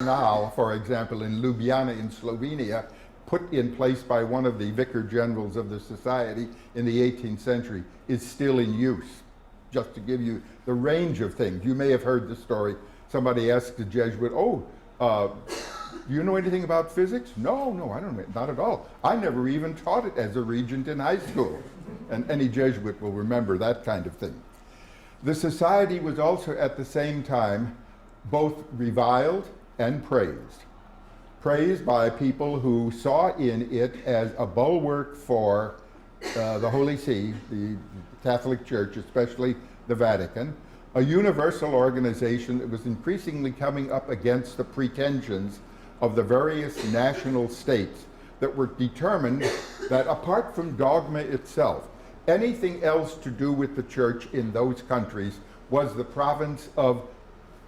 Canal, for example, in Ljubljana in Slovenia, put in place by one of the vicar generals of the society in the 18th century, is still in use. Just to give you the range of things. You may have heard the story. Somebody asked a Jesuit, do you know anything about physics? No, I don't know, not at all. I never even taught it as a regent in high school. And any Jesuit will remember that kind of thing. The society was also at the same time both reviled and praised. Praised by people who saw in it as a bulwark for the Holy See, the Catholic Church, especially the Vatican, a universal organization that was increasingly coming up against the pretensions of the various national states that were determined that apart from dogma itself, anything else to do with the church in those countries was the province of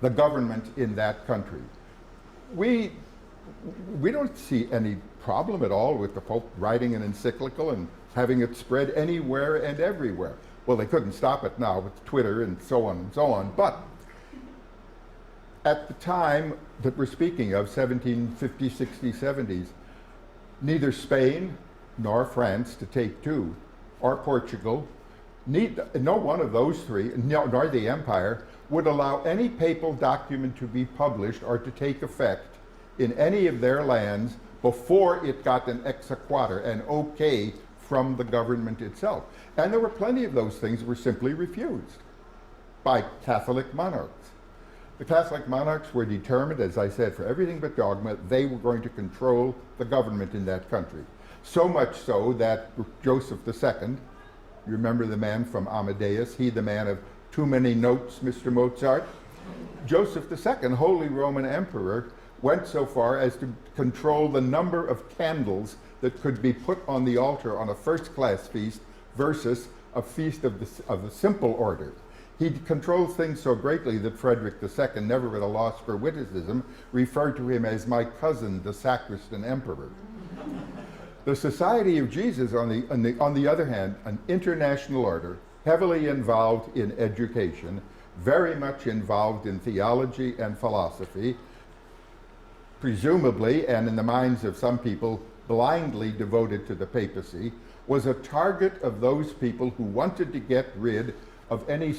the government in that country. We don't see any problem at all with the Pope writing an encyclical and having it spread anywhere and everywhere. Well, they couldn't stop it now with Twitter and so on, but at the time that we're speaking of, 1750s, 60s, 70s, neither Spain nor France, to take two, or Portugal, no one of those three, nor the Empire, would allow any papal document to be published or to take effect in any of their lands before it got an exequatur, an okay from the government itself. And there were plenty of those things that were simply refused by Catholic monarchs. The Catholic monarchs were determined, as I said, for everything but dogma, they were going to control the government in that country. So much so that Joseph II, you remember the man from Amadeus, he the man of too many notes, Mr. Mozart? Joseph II, Holy Roman Emperor, went so far as to control the number of candles that could be put on the altar on a first-class feast versus a feast of the simple order. He controlled things so greatly that Frederick II, never at a loss for witticism, referred to him as my cousin, the sacristan emperor. The Society of Jesus, on the other hand, an international order, heavily involved in education, very much involved in theology and philosophy, presumably, and in the minds of some people, blindly devoted to the papacy, was a target of those people who wanted to get rid of any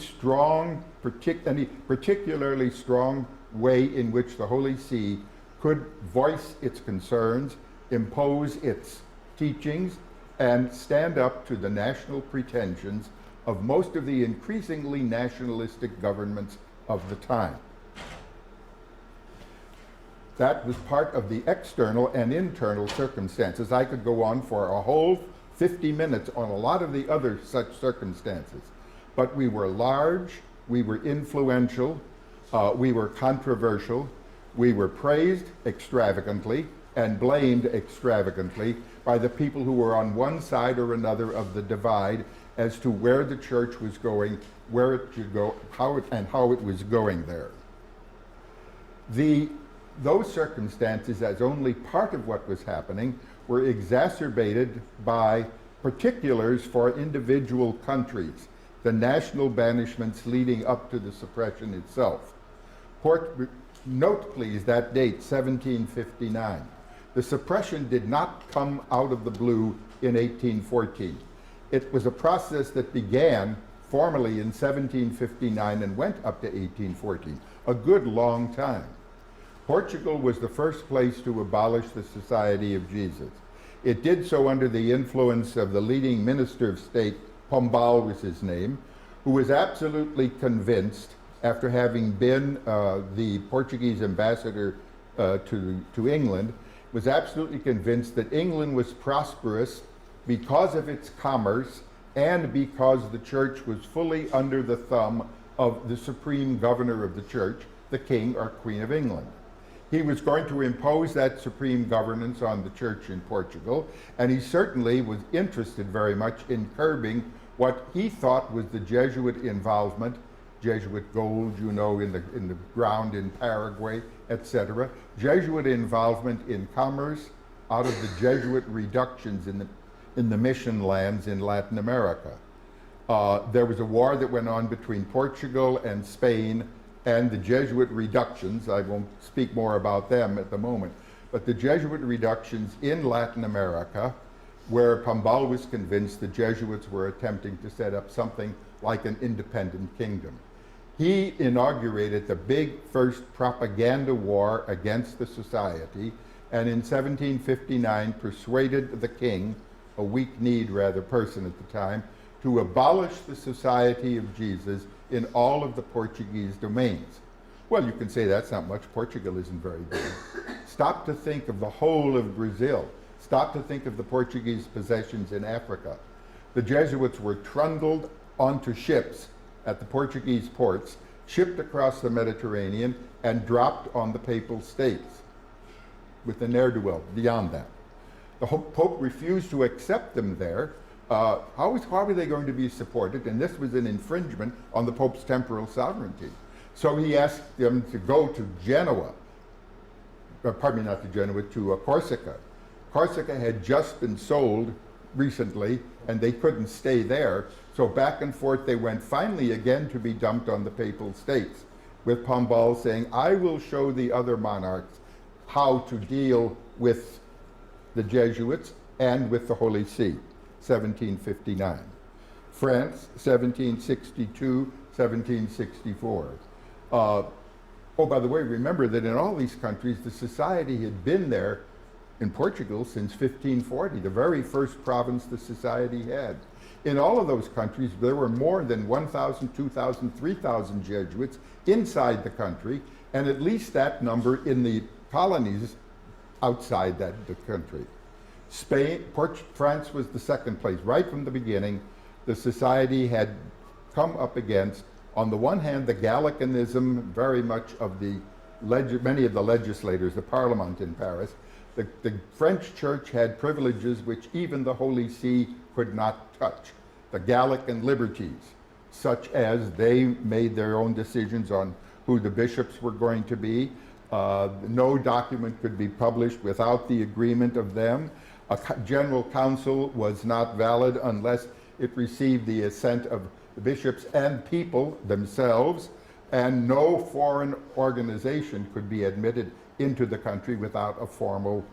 particularly strong way in which the Holy See could voice its concerns, impose its teachings, and stand up to the national pretensions of most of the increasingly nationalistic governments of the time. That was part of the external and internal circumstances. I could go on for a whole 50 minutes on a lot of the other such circumstances. But we were large, we were influential, we were controversial, we were praised extravagantly and blamed extravagantly by the people who were on one side or another of the divide as to where the church was going, where it should go, how it was going there. Those circumstances, as only part of what was happening, were exacerbated by particulars for individual countries, the national banishments leading up to the suppression itself. Note, please, that date, 1759. The suppression did not come out of the blue in 1814. It was a process that began formally in 1759 and went up to 1814, a good long time. Portugal was the first place to abolish the Society of Jesus. It did so under the influence of the leading minister of state, Pombal was his name, who was absolutely convinced, after having been the Portuguese ambassador to England, was absolutely convinced that England was prosperous because of its commerce and because the church was fully under the thumb of the supreme governor of the church, the King or Queen of England. He was going to impose that supreme governance on the church in Portugal, and he certainly was interested very much in curbing what he thought was the Jesuit involvement, Jesuit gold, you know, in the ground in Paraguay, etc. Jesuit involvement in commerce out of the Jesuit reductions in the mission lands in Latin America. There was a war that went on between Portugal and Spain and the Jesuit reductions. I won't speak more about them at the moment, but the Jesuit reductions in Latin America, where Pombal was convinced the Jesuits were attempting to set up something like an independent kingdom. He inaugurated the big first propaganda war against the society, and in 1759 persuaded the king, a weak-kneed rather person at the time, to abolish the Society of Jesus in all of the Portuguese domains. Well, you can say that's not much. Portugal isn't very big. Stop to think of the whole of Brazil. Stop to think of the Portuguese possessions in Africa. The Jesuits were trundled onto ships at the Portuguese ports, shipped across the Mediterranean, and dropped on the Papal States with a ne'er-do-well beyond that. The Pope refused to accept them there. How were they going to be supported? And this was an infringement on the Pope's temporal sovereignty. So he asked them to go to Genoa, pardon me, not to Genoa, to Corsica. Corsica had just been sold recently, and they couldn't stay there. So back and forth they went, finally again to be dumped on the Papal States, with Pombal saying, I will show the other monarchs how to deal with the Jesuits and with the Holy See, 1759. France, 1762, 1764. Oh, by the way, remember that in all these countries, the society had been there in Portugal since 1540, the very first province the society had. In all of those countries, there were more than 1,000, 2,000, 3,000 Jesuits inside the country, and at least that number in the colonies outside the country. France was the second place. Right from the beginning, the society had come up against, on the one hand, the Gallicanism very much of many of the legislators, the Parliament in Paris. The French church had privileges which even the Holy See could not touch. The Gallican liberties, such as they made their own decisions on who the bishops were going to be. No document could be published without the agreement of them. A general council was not valid unless it received the assent of the bishops and people themselves, and no foreign organization could be admitted into the country without a formal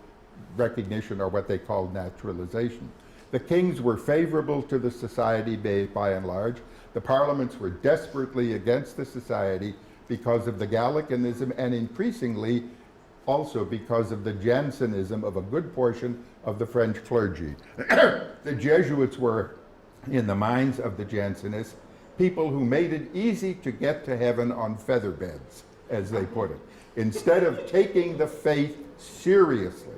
recognition, or what they called naturalization. The kings were favorable to the society by and large. The parliaments were desperately against the society because of the Gallicanism, and increasingly also because of the Jansenism of a good portion of the French clergy. The Jesuits were, in the minds of the Jansenists, people who made it easy to get to heaven on feather beds, as they put it. Instead of taking the faith seriously,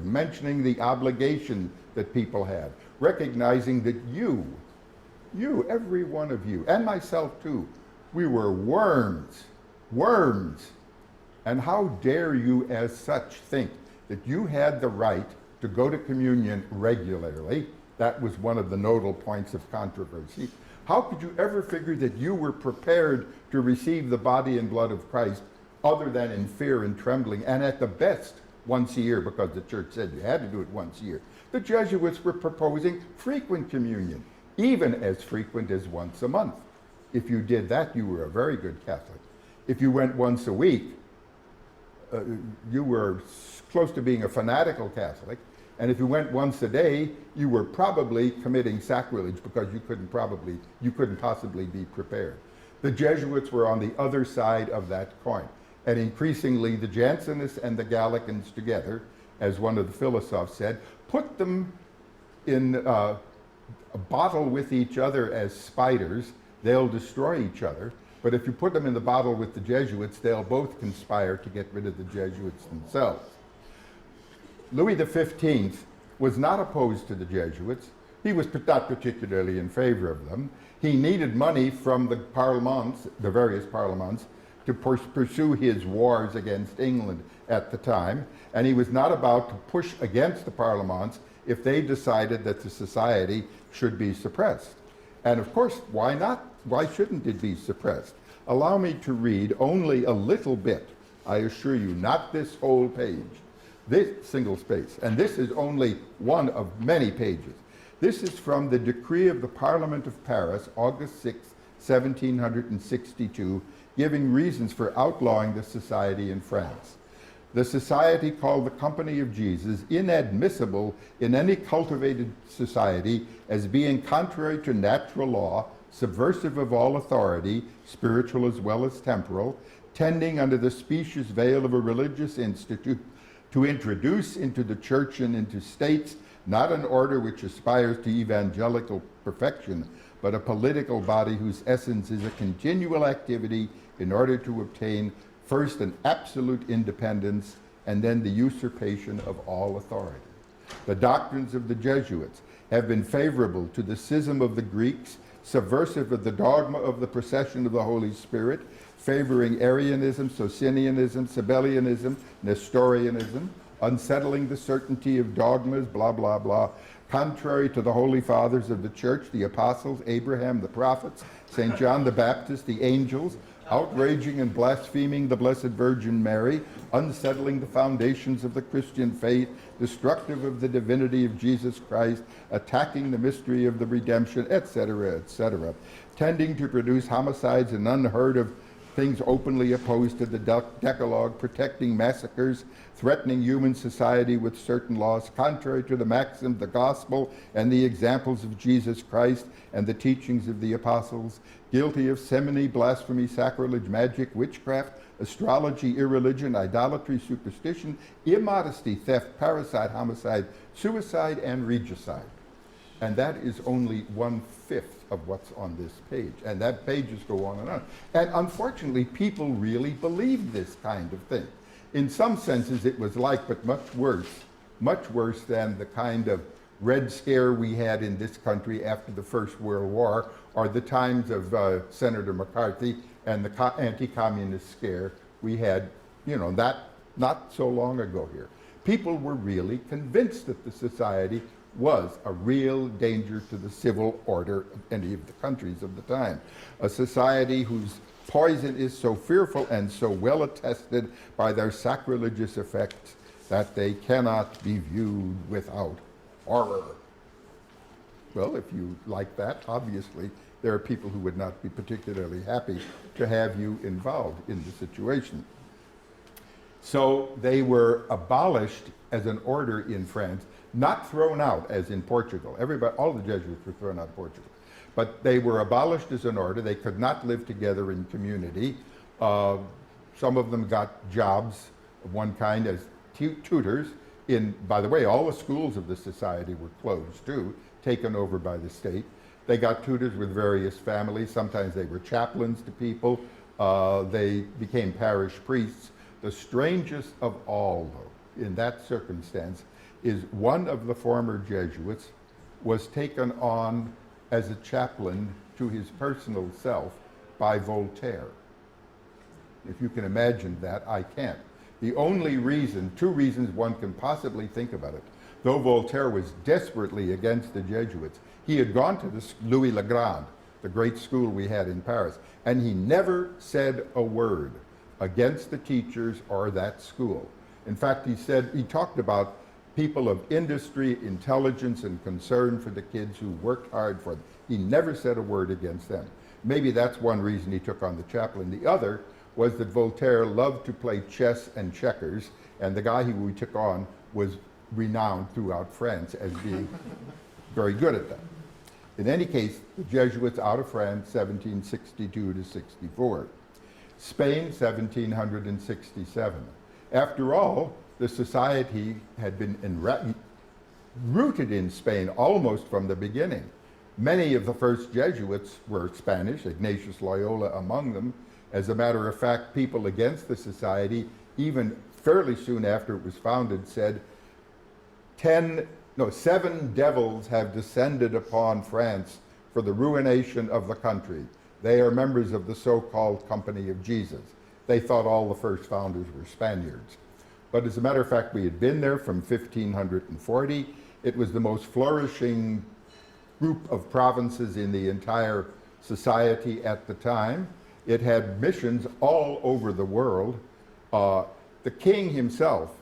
mentioning the obligation that people had, recognizing that you, every one of you, and myself too, we were worms. And how dare you as such think that you had the right to go to communion regularly? That was one of the nodal points of controversy. How could you ever figure that you were prepared to receive the body and blood of Christ other than in fear and trembling, and at the best once a year, because the church said you had to do it once a year? The Jesuits were proposing frequent communion, even as frequent as once a month. If you did that, you were a very good Catholic. If you went once a week, you were close to being a fanatical Catholic. And if you went once a day, you were probably committing sacrilege, because you couldn't possibly be prepared. The Jesuits were on the other side of that coin. And increasingly, the Jansenists and the Gallicans together, as one of the philosophes said, put them in a bottle with each other as spiders, they'll destroy each other. But if you put them in the bottle with the Jesuits, they'll both conspire to get rid of the Jesuits themselves. Louis XV was not opposed to the Jesuits. He was not particularly in favor of them. He needed money from the parlements, the various parlements, to pursue his wars against England at the time, and he was not about to push against the parlements if they decided that the society should be suppressed. And of course, why not? Why shouldn't it be suppressed? Allow me to read only a little bit, I assure you, not this whole page, this single space, and this is only one of many pages. This is from the decree of the Parliament of Paris, August 6, 1762, giving reasons for outlawing the society in France. The society called the Company of Jesus inadmissible in any cultivated society as being contrary to natural law, subversive of all authority, spiritual as well as temporal, tending under the specious veil of a religious institute to introduce into the church and into states not an order which aspires to evangelical perfection, but a political body whose essence is a continual activity in order to obtain first an absolute independence and then the usurpation of all authority. The doctrines of the Jesuits have been favorable to the schism of the Greeks, subversive of the dogma of the procession of the Holy Spirit, favoring Arianism, Socinianism, Sabellianism, Nestorianism, unsettling the certainty of dogmas, blah, blah, blah, contrary to the holy fathers of the church, the apostles, Abraham, the prophets, St. John the Baptist, the angels, outraging and blaspheming the Blessed Virgin Mary, unsettling the foundations of the Christian faith, destructive of the divinity of Jesus Christ, attacking the mystery of the redemption, etc., etc., tending to produce homicides and unheard of things openly opposed to the Decalogue, protecting massacres, threatening human society with certain laws contrary to the maxim of the gospel and the examples of Jesus Christ and the teachings of the apostles, guilty of simony, blasphemy, sacrilege, magic, witchcraft, astrology, irreligion, idolatry, superstition, immodesty, theft, parricide, homicide, suicide, and regicide. And that is only 1/5 of what's on this page. And that pages go on and on. And unfortunately, people really believed this kind of thing. In some senses, it was like, but much worse than the kind of Red Scare we had in this country after the First World War, or the times of Senator McCarthy and the anti-communist scare we had, that not so long ago here. People were really convinced that the society was a real danger to the civil order of any of the countries of the time. A society whose poison is so fearful and so well attested by their sacrilegious effects that they cannot be viewed without horror. Well, if you like that, obviously there are people who would not be particularly happy to have you involved in the situation. So they were abolished as an order in France, not thrown out as in Portugal. All the Jesuits were thrown out of Portugal. But they were abolished as an order. They could not live together in community. Some of them got jobs of one kind as tutors. By the way, all the schools of the society were closed too, taken over by the state. They got tutors with various families. Sometimes they were chaplains to people. They became parish priests. The strangest of all, though, in that circumstance, is one of the former Jesuits was taken on as a chaplain to his personal self by Voltaire. If you can imagine that, I can't. The only reason, two reasons one can possibly think about it, though Voltaire was desperately against the Jesuits, he had gone to the Louis le Grand, the great school we had in Paris, and he never said a word against the teachers or that school. In fact, he talked about people of industry, intelligence, and concern for the kids who worked hard for them. He never said a word against them. Maybe that's one reason he took on the chaplain. The other was that Voltaire loved to play chess and checkers, and the guy who we took on was renowned throughout France as being very good at that. In any case, the Jesuits out of France, 1762 to 64. Spain, 1767. After all, the society had been rooted in Spain almost from the beginning. Many of the first Jesuits were Spanish, Ignatius Loyola among them. As a matter of fact, people against the society, even fairly soon after it was founded, said 7 devils have descended upon France for the ruination of the country. They are members of the so-called Company of Jesus. They thought all the first founders were Spaniards. But as a matter of fact, we had been there from 1540. It was the most flourishing group of provinces in the entire society at the time. It had missions all over the world. The king himself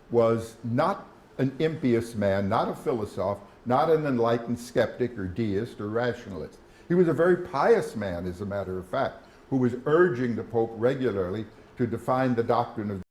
was not an impious man, not a philosopher, not an enlightened skeptic or deist or rationalist. He He was a very pious man, as a matter of fact, who was urging the Pope regularly to define the doctrine of